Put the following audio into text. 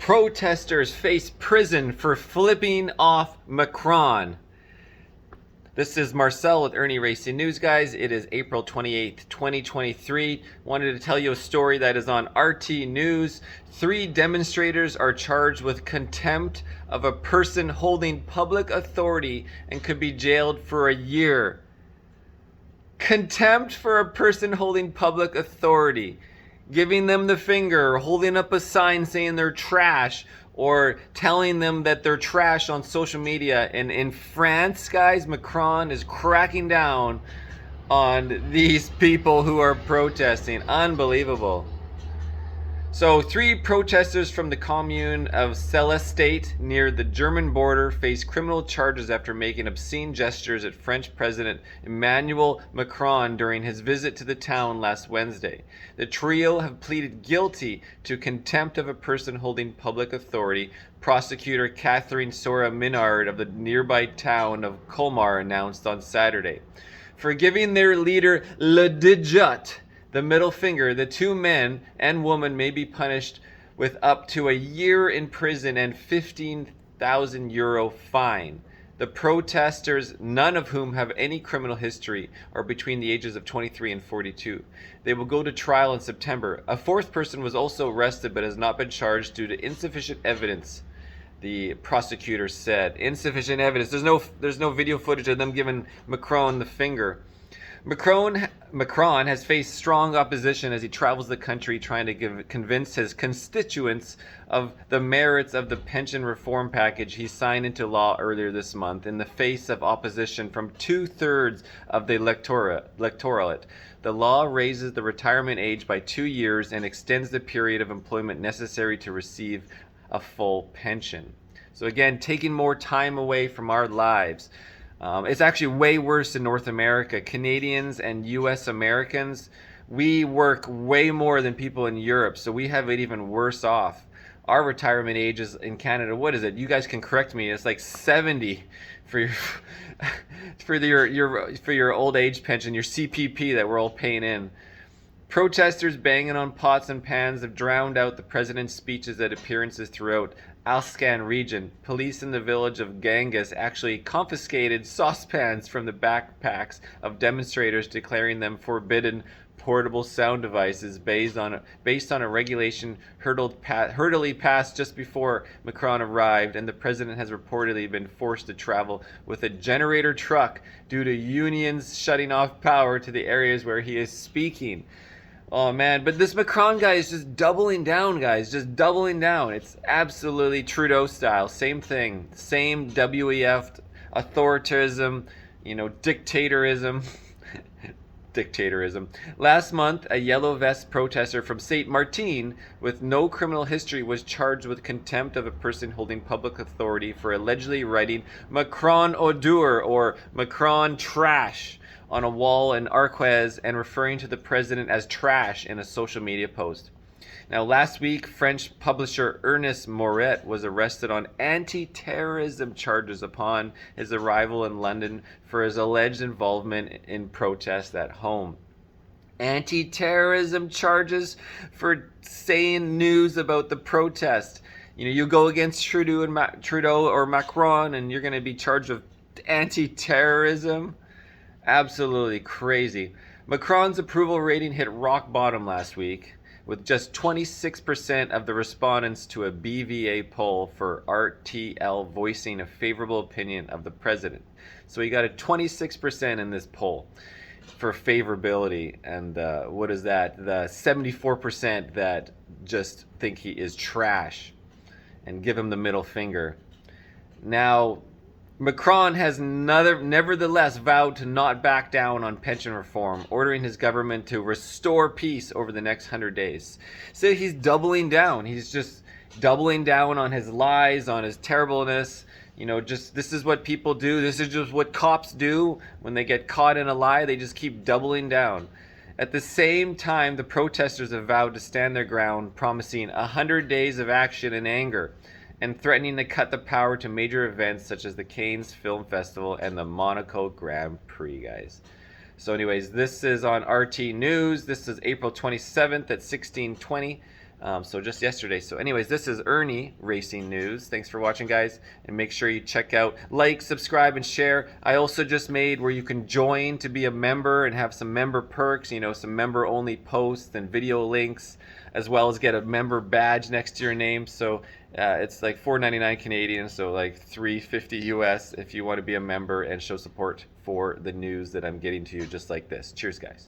Protestors face prison for flipping off Macron. This is Marcel with IrnieracingNews, guys. It is April 28th, 2023. Wanted to tell you a story that is on RT News. 3 demonstrators are charged with contempt of a person holding public authority and could be jailed for a year. Contempt for a person holding public authority. Giving them the finger, or holding up a sign saying they're trash, or telling them that they're trash on social media. And in France, guys, Macron is cracking down on these people who are protesting. Unbelievable. So 3 protesters from the commune of Célestat near the German border face criminal charges after making obscene gestures at French President Emmanuel Macron during his visit to the town last Wednesday. The trio have pleaded guilty to contempt of a person holding public authority, prosecutor Catherine Sora Minard of the nearby town of Colmar announced on Saturday. For giving their leader le digit, the middle finger, the 2 men and woman may be punished with up to a year in prison and €15,000 fine. The protesters, none of whom have any criminal history, are between the ages of 23 and 42. They will go to trial in September. A 4th person was also arrested but has not been charged due to insufficient evidence, the prosecutor said. Insufficient evidence. There's no video footage of them giving Macron the finger. Macron has faced strong opposition as he travels the country trying to convince his constituents of the merits of the pension reform package he signed into law earlier this month in the face of opposition from 2/3 of the electorate. The law raises the retirement age by 2 years and extends the period of employment necessary to receive a full pension. So again, taking more time away from our lives. It's actually way worse in North America. Canadians and US Americans, we work way more than people in Europe, so we have it even worse off. Our retirement age is in Canada, what is it? You guys can correct me. It's like 70 for your for your old age pension, your CPP that we're all paying in. Protesters banging on pots and pans have drowned out the president's speeches at appearances throughout Alscan region. Police in the village of Ganges actually confiscated saucepans from the backpacks of demonstrators, declaring them forbidden portable sound devices based on a regulation hurriedly passed just before Macron arrived, and the president has reportedly been forced to travel with a generator truck due to unions shutting off power to the areas where he is speaking. Oh man, but this Macron guy is just doubling down, guys, just doubling down. It's absolutely Trudeau style, same thing, same WEF, authoritarianism, dictatorism. Dictatorism. Last month, a yellow vest protester from Saint Martin with no criminal history was charged with contempt of a person holding public authority for allegedly writing Macron ordure or Macron trash on a wall in Arquez and referring to the president as trash in a social media post. Now, last week, French publisher Ernest Moret was arrested on anti-terrorism charges upon his arrival in London for his alleged involvement in protests at home. Anti-terrorism charges for saying news about the protest. You go against Trudeau or Macron and you're going to be charged with anti-terrorism. Absolutely crazy. Macron's approval rating hit rock bottom last week, with just 26% of the respondents to a BVA poll for RTL voicing a favorable opinion of the president. So he got a 26% in this poll for favorability, and what is that? The 74% that just think he is trash and give him the middle finger. Now, Macron has nevertheless vowed to not back down on pension reform, ordering his government to restore peace over the next 100 days. So he's doubling down. He's just doubling down on his lies, on his terribleness. This is what people do. This is just what cops do when they get caught in a lie. They just keep doubling down. At the same time, the protesters have vowed to stand their ground, promising 100 days of action and anger, and threatening to cut the power to major events such as the Cannes Film Festival and the Motoko Grand Prix, guys. So anyways, this is on RT News. This is April 27th at 16:20. So just yesterday. So anyways, this is Irnie Racing News. Thanks for watching, guys, and make sure you check out, like, subscribe, and share. I also just made where you can join to be a member and have some member perks, you know, some member only posts and video links, as well as get a member badge next to your name. So it's like $4.99 Canadian, so like $3.50 US if you want to be a member and show support for the news that I'm getting to you just like this. Cheers, guys.